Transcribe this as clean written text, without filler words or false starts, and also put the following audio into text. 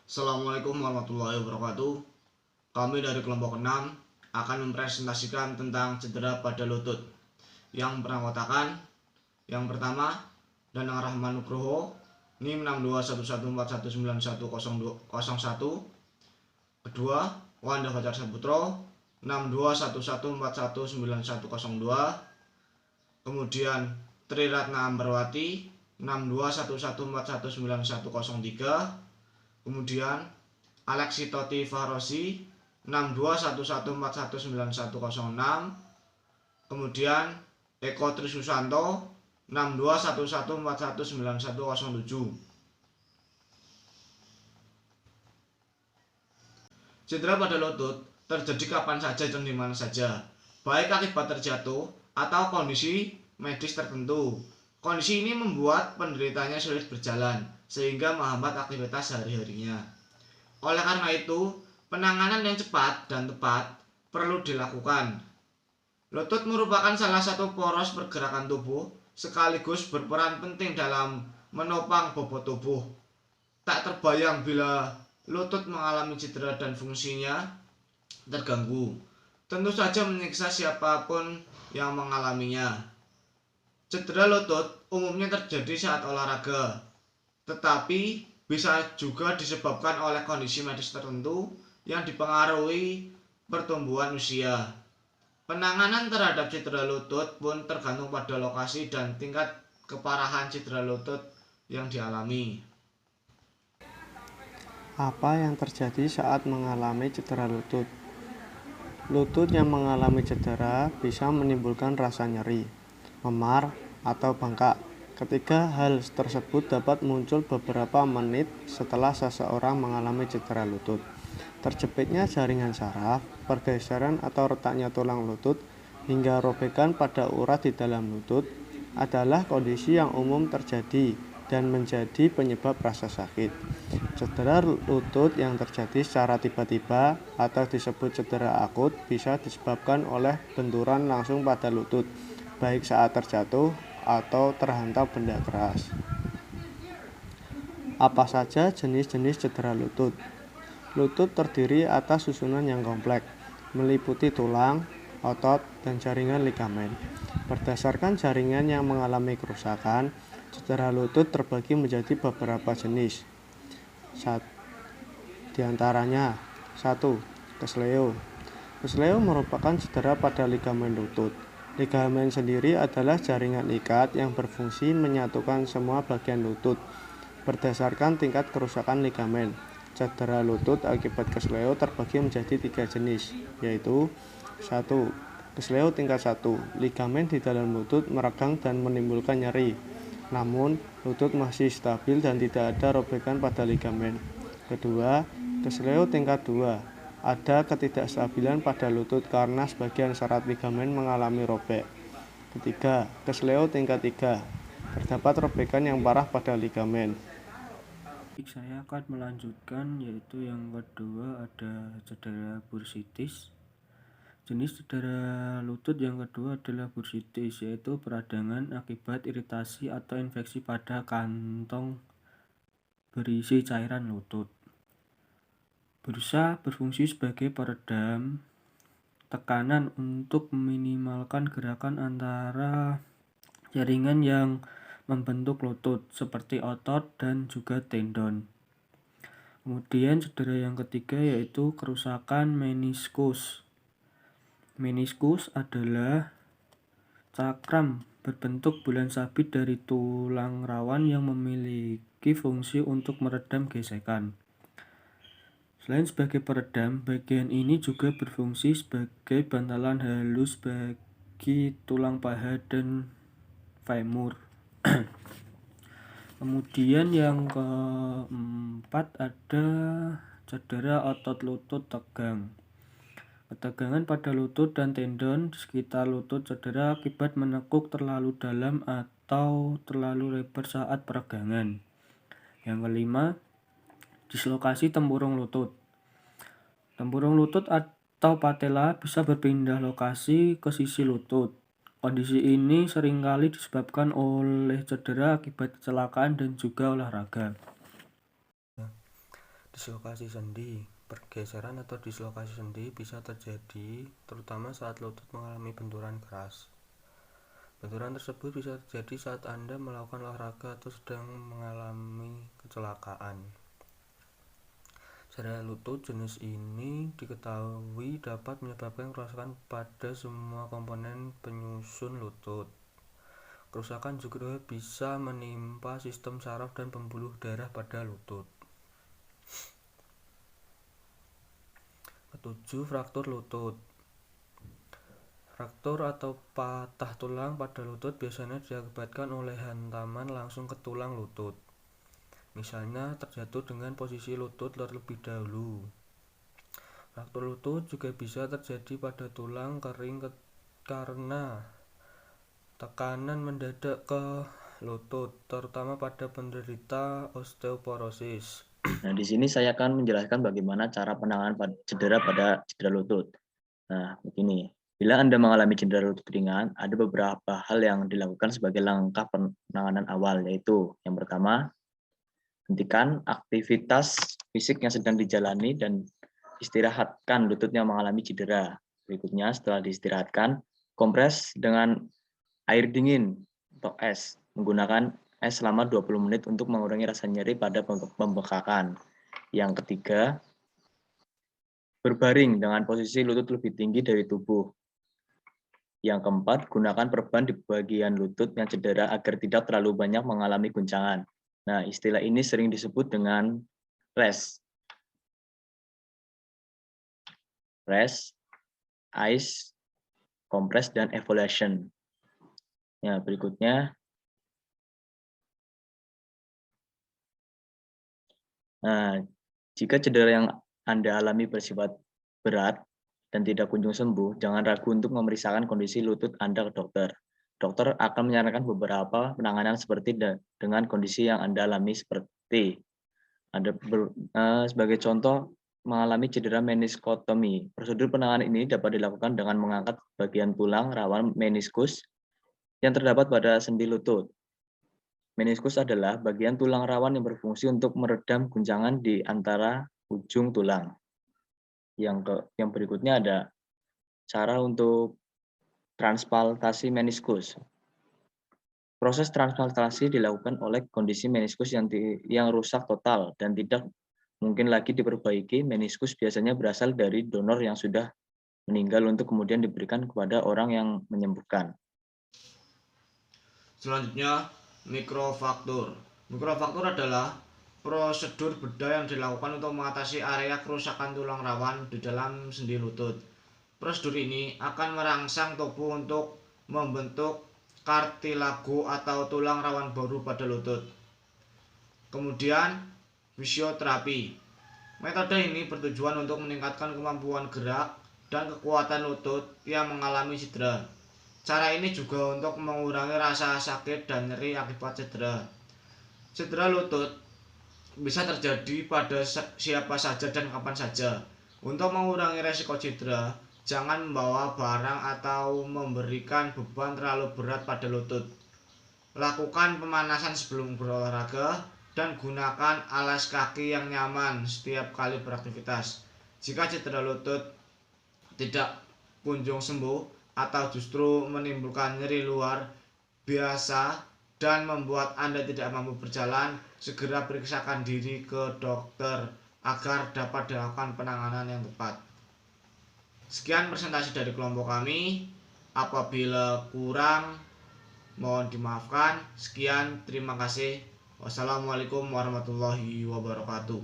Assalamualaikum warahmatullahi wabarakatuh. Kami dari kelompok 6 akan mempresentasikan tentang cedera pada lutut yang beranggotakan yang pertama Danang Rahman Nugroho NIM 6211419101, kedua Wanda Fajar Saputro 6211419102, kemudian Tri Ratna Ambarwati 6211419103, kemudian Alexi Toti Fahrosi 6211419106, kemudian Eko Trisusanto 6211419107. Cedera pada lutut terjadi kapan saja dan di mana saja, baik akibat terjatuh atau kondisi medis tertentu. Kondisi ini membuat penderitanya sulit berjalan sehingga menghambat aktivitas sehari-harinya. Oleh karena itu, penanganan yang cepat dan tepat perlu dilakukan. Lutut merupakan salah satu poros pergerakan tubuh sekaligus berperan penting dalam menopang bobot tubuh. Tak terbayang bila lutut mengalami cedera dan fungsinya terganggu. Tentu saja menyiksa siapapun yang mengalaminya. Cedera lutut umumnya terjadi saat olahraga, tetapi bisa juga disebabkan oleh kondisi medis tertentu yang dipengaruhi pertumbuhan usia. Penanganan terhadap cedera lutut pun tergantung pada lokasi dan tingkat keparahan cedera lutut yang dialami. Apa yang terjadi saat mengalami cedera lutut? Lutut yang mengalami cedera bisa menimbulkan rasa nyeri, memar, atau bengkak. Ketiga hal tersebut dapat muncul beberapa menit setelah seseorang mengalami cedera lutut. Terjepitnya jaringan saraf, pergeseran atau retaknya tulang lutut, hingga robekan pada urat di dalam lutut adalah kondisi yang umum terjadi dan menjadi penyebab rasa sakit. Cedera lutut yang terjadi secara tiba-tiba atau disebut cedera akut bisa disebabkan oleh benturan langsung pada lutut, baik saat terjatuh atau terhantam benda keras. Apa saja jenis-jenis cedera lutut? Lutut terdiri atas susunan yang kompleks, meliputi tulang, otot, dan jaringan ligamen. Berdasarkan jaringan yang mengalami kerusakan, cedera lutut terbagi menjadi beberapa jenis. Di antaranya, 1. Kesleo. Kesleo merupakan cedera pada ligamen lutut. Ligamen sendiri adalah jaringan ikat yang berfungsi menyatukan semua bagian lutut. Berdasarkan tingkat kerusakan ligamen, cedera lutut akibat kesleo terbagi menjadi 3 jenis, yaitu 1. Kesleo tingkat 1. Ligamen di dalam lutut meregang dan menimbulkan nyeri, namun lutut masih stabil dan tidak ada robekan pada ligamen. Kedua, kesleo tingkat 2. Ada ketidakstabilan pada lutut karena sebagian serat ligamen mengalami robek. Ketiga, kesleo tingkat 3. Terdapat robekan yang parah pada ligamen. Saya akan melanjutkan, yaitu yang kedua ada cedera bursitis. Jenis cedera lutut yang kedua adalah bursitis, yaitu peradangan akibat iritasi atau infeksi pada kantong berisi cairan lutut. Bursa berfungsi sebagai peredam tekanan untuk meminimalkan gerakan antara jaringan yang membentuk lutut seperti otot dan juga tendon. Kemudian cedera yang ketiga yaitu kerusakan meniskus. Meniskus adalah cakram berbentuk bulan sabit dari tulang rawan yang memiliki fungsi untuk meredam gesekan. Selain sebagai peredam, bagian ini juga berfungsi sebagai bantalan halus bagi tulang paha dan femur. Kemudian yang keempat ada cedera otot lutut tegang. Ketegangan pada lutut dan tendon di sekitar lutut cedera akibat menekuk terlalu dalam atau terlalu lebar saat peregangan. Yang kelima, dislokasi tempurung lutut. Tempurung lutut atau patella bisa berpindah lokasi ke sisi lutut. Kondisi ini seringkali disebabkan oleh cedera akibat kecelakaan dan juga olahraga. Dislokasi sendi. Pergeseran atau dislokasi sendi bisa terjadi terutama saat lutut mengalami benturan keras. Benturan tersebut bisa terjadi saat Anda melakukan olahraga atau sedang mengalami kecelakaan. Cedera lutut jenis ini diketahui dapat menyebabkan kerusakan pada semua komponen penyusun lutut. Kerusakan juga bisa menimpa sistem saraf dan pembuluh darah pada lutut. Ketujuh, fraktur lutut. Fraktur atau patah tulang pada lutut biasanya diakibatkan oleh hantaman langsung ke tulang lutut. Misalnya terjatuh dengan posisi lutut terlebih dahulu. Fraktur lutut juga bisa terjadi pada tulang kering karena tekanan mendadak ke lutut, terutama pada penderita osteoporosis. Nah, di sini saya akan menjelaskan bagaimana cara penanganan cedera pada cedera lutut. Nah, begini. Bila Anda mengalami cedera lutut ringan, ada beberapa hal yang dilakukan sebagai langkah penanganan awal, yaitu yang pertama, hentikan aktivitas fisik yang sedang dijalani dan istirahatkan lutut yang mengalami cedera. Berikutnya, setelah diistirahatkan, kompres dengan air dingin atau es, menggunakan es selama 20 menit untuk mengurangi rasa nyeri pada pembekakan. Yang ketiga, berbaring dengan posisi lutut lebih tinggi dari tubuh. Yang keempat, gunakan perban di bagian lutut yang cedera agar tidak terlalu banyak mengalami guncangan. Nah, istilah ini sering disebut dengan rest, ice, compress, dan evaluation. Ya, berikutnya. Nah, jika cedera yang Anda alami bersifat berat dan tidak kunjung sembuh, jangan ragu untuk memeriksakan kondisi lutut Anda ke dokter. Dokter akan menyarankan beberapa penanganan seperti dengan kondisi yang Anda alami seperti sebagai contoh, mengalami cedera meniskotomi. Prosedur penanganan ini dapat dilakukan dengan mengangkat bagian tulang rawan meniskus yang terdapat pada sendi lutut. Meniskus adalah bagian tulang rawan yang berfungsi untuk meredam guncangan di antara ujung tulang. Yang berikutnya ada cara untuk transplantasi meniskus. Proses transplantasi dilakukan oleh kondisi meniskus yang rusak total dan tidak mungkin lagi diperbaiki. Meniskus biasanya berasal dari donor yang sudah meninggal untuk kemudian diberikan kepada orang yang menyembuhkan. Selanjutnya, mikrofraktur. Mikrofraktur adalah prosedur bedah yang dilakukan untuk mengatasi area kerusakan tulang rawan di dalam sendi lutut. Prosedur ini akan merangsang tubuh untuk membentuk kartilago atau tulang rawan baru pada lutut. Kemudian, fisioterapi. Metode ini bertujuan untuk meningkatkan kemampuan gerak dan kekuatan lutut yang mengalami cedera. Cara ini juga untuk mengurangi rasa sakit dan nyeri akibat cedera. Cedera lutut bisa terjadi pada siapa saja dan kapan saja. Untuk mengurangi resiko cedera, jangan membawa barang atau memberikan beban terlalu berat pada lutut. Lakukan pemanasan sebelum berolahraga dan gunakan alas kaki yang nyaman setiap kali beraktivitas. Jika cedera lutut tidak kunjung sembuh atau justru menimbulkan nyeri luar biasa dan membuat Anda tidak mampu berjalan, segera periksakan diri ke dokter agar dapat dilakukan penanganan yang tepat. Sekian presentasi dari kelompok kami. Apabila kurang, mohon dimaafkan. Sekian, terima kasih. Wassalamualaikum warahmatullahi wabarakatuh.